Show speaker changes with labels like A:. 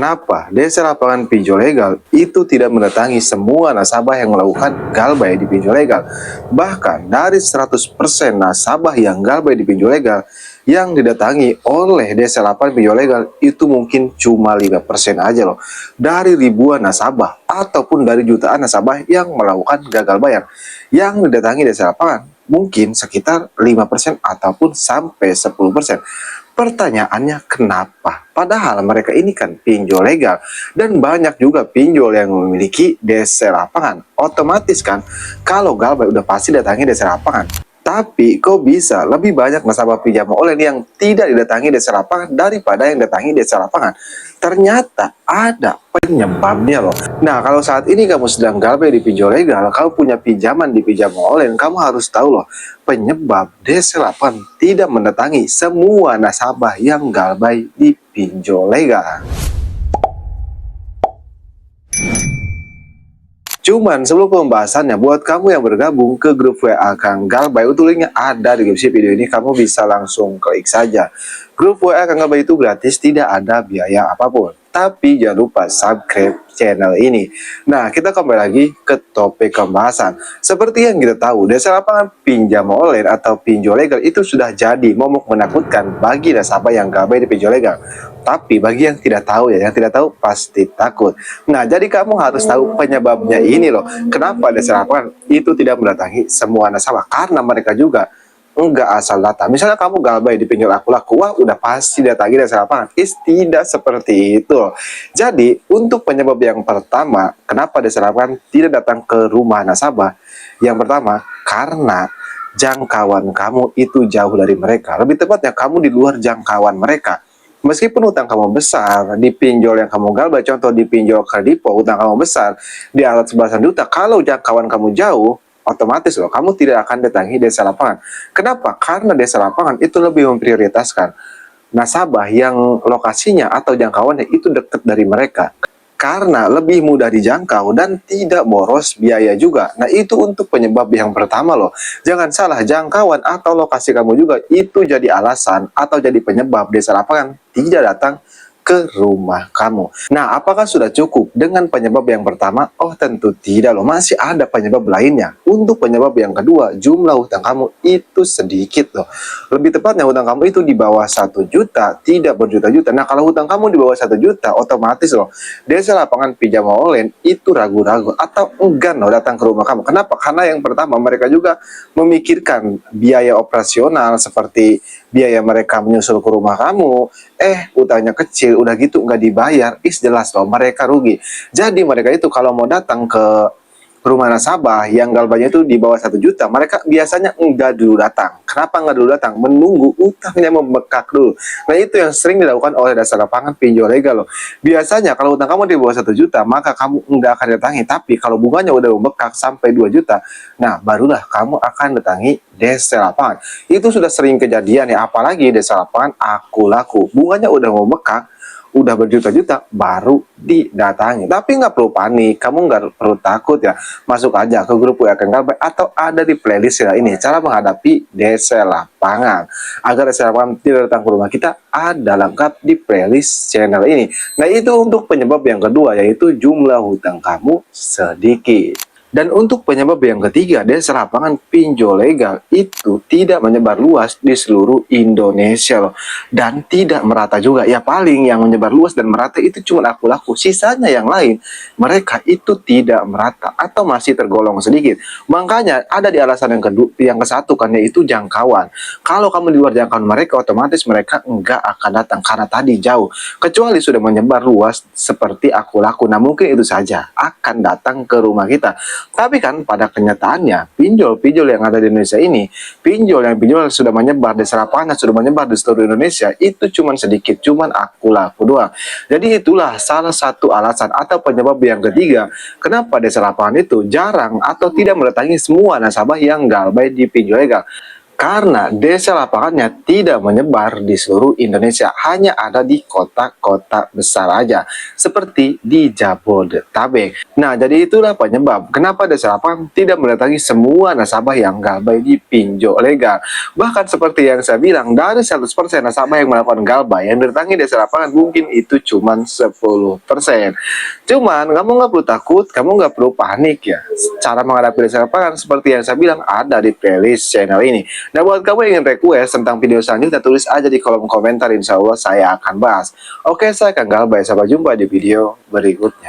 A: Kenapa desa lapangan pinjol legal itu tidak mendatangi semua nasabah yang melakukan galbay di pinjol legal? Bahkan dari 100% nasabah yang galbay di pinjol legal yang didatangi oleh desa lapangan pinjol legal itu mungkin cuma 5% aja loh. Dari ribuan nasabah ataupun dari jutaan nasabah yang melakukan gagal bayar yang didatangi desa lapangan mungkin sekitar 5% ataupun sampai 10%. Pertanyaannya kenapa? Padahal mereka ini kan pinjol legal dan banyak juga pinjol yang memiliki DC lapangan. Otomatis kan kalau galbay udah pasti datangi DC lapangan. Tapi kok bisa lebih banyak nasabah pinjam online yang tidak didatangi desa lapangan daripada yang datangi desa lapangan? Ternyata ada penyebabnya loh. Nah, kalau saat ini kamu sedang galbay di pinjol legal, kamu punya pinjaman di pinjaman online, kamu harus tahu loh, penyebab desa lapangan tidak mendatangi semua nasabah yang galbay di pinjol legal. Cuman sebelum pembahasannya, buat kamu yang bergabung ke grup WA Kang Galbay, untuk linknya ada di deskripsi video ini, kamu bisa langsung klik saja. Grup WA Kang Galbay itu gratis, tidak ada biaya apapun. Tapi jangan lupa subscribe channel ini. Nah, kita kembali lagi ke topik pembahasan. Seperti yang kita tahu, desa lapangan pinjam online atau pinjol legal itu sudah jadi momok menakutkan bagi nasabah yang galbay di pinjol legal. Tapi bagi yang tidak tahu ya, yang tidak tahu pasti takut. Nah, jadi kamu harus tahu penyebabnya ini loh. Kenapa desa lapangan itu tidak mendatangi semua nasabah? Karena mereka juga enggak asal datang. Misalnya kamu galbay di pinjol aku laku, wah udah pasti datangi desa lapangan. Tidak seperti itu. Jadi untuk penyebab yang pertama, kenapa desa lapangan tidak datang ke rumah nasabah? Yang pertama, karena jangkauan kamu itu jauh dari mereka. Lebih tepatnya kamu di luar jangkauan mereka. Meskipun utang kamu besar, di pinjol yang kamu galbay, contoh di pinjol kredipo, utang kamu besar, di alat 11 juta, kalau jangkauan kamu jauh, otomatis loh, kamu tidak akan datangi desa lapangan. Kenapa? Karena desa lapangan itu lebih memprioritaskan nasabah yang lokasinya atau jangkauannya itu dekat dari mereka. Karena lebih mudah dijangkau dan tidak boros biaya juga. Nah, itu untuk penyebab yang pertama loh. Jangan salah, jangkauan atau lokasi kamu juga itu jadi alasan atau jadi penyebab desa lapangan tidak datang ke rumah kamu. Nah, apakah sudah cukup dengan penyebab yang pertama? Oh, tentu tidak loh. Masih ada penyebab lainnya. Untuk penyebab yang kedua, jumlah hutang kamu itu sedikit loh. Lebih tepatnya hutang kamu itu di bawah 1 juta, tidak berjuta-juta. Nah, kalau hutang kamu di bawah 1 juta, otomatis loh, desa lapangan pinjam online itu ragu-ragu atau enggan loh datang ke rumah kamu. Kenapa? Karena yang pertama, mereka juga memikirkan biaya operasional seperti biaya mereka menyusul ke rumah kamu, utangnya kecil, udah gitu nggak dibayar, jelas loh mereka rugi. Jadi mereka itu kalau mau datang ke rumah nasabah yang galbaynya itu di bawah 1 juta, mereka biasanya enggak dulu datang. Kenapa enggak dulu datang? Menunggu utangnya membengkak dulu. Nah, itu yang sering dilakukan oleh desa lapangan pinjol legal loh. Biasanya kalau utang kamu di bawah 1 juta, maka kamu enggak akan datangi. Tapi kalau bunganya udah membengkak sampai 2 juta, nah barulah kamu akan datangi desa lapangan. Itu sudah sering kejadian ya, apalagi desa lapangan aku laku. Bunganya udah membengkak, udah berjuta-juta baru didatangi. Tapi nggak perlu panik, kamu nggak perlu takut ya. Masuk aja ke grup WA Kang Galbay atau ada di playlist ya ini cara menghadapi desa lapangan. Agar desa lapangan tidak datang ke rumah kita, ada lengkap di playlist channel ini. Nah, itu untuk penyebab yang kedua, yaitu jumlah hutang kamu sedikit. Dan untuk penyebab yang ketiga, desa lapangan pinjol legal itu tidak menyebar luas di seluruh Indonesia loh. Dan tidak merata juga. Ya paling yang menyebar luas dan merata itu cuma aku laku. Sisanya yang lain, mereka itu tidak merata atau masih tergolong sedikit. Makanya ada di alasan yang kedua, yang kesatu kan, yaitu jangkauan. Kalau kamu di luar jangkauan mereka, otomatis mereka enggak akan datang karena tadi jauh. Kecuali sudah menyebar luas seperti aku laku. Nah, mungkin itu saja akan datang ke rumah kita. Tapi kan pada kenyataannya pinjol-pinjol yang ada di Indonesia ini, pinjol yang sudah menyebar di lapangan, sudah menyebar di seluruh Indonesia, itu cuman sedikit, cuman aku laku doang. Jadi itulah salah satu alasan atau penyebab yang ketiga kenapa desa lapangan itu jarang atau tidak mendatangi semua nasabah yang galbay di pinjol legal. Karena desa lapangannya tidak menyebar di seluruh Indonesia, hanya ada di kota-kota besar aja, seperti di Jabodetabek. Nah, jadi itulah penyebab kenapa desa lapangan tidak mendatangi semua nasabah yang galbay di pinjol legal. Bahkan seperti yang saya bilang, dari 100% nasabah yang melakukan galbay, yang mendatangi desa lapangan mungkin itu cuma 10%. Cuman, kamu nggak perlu takut, kamu nggak perlu panik ya. Cara menghadapi desa lapangan seperti yang saya bilang ada di playlist channel ini. Nah, buat kamu yang ingin request tentang video selanjutnya, tulis aja di kolom komentar, insya Allah saya akan bahas. Oke, saya Kang Galbay, sampai jumpa di video berikutnya.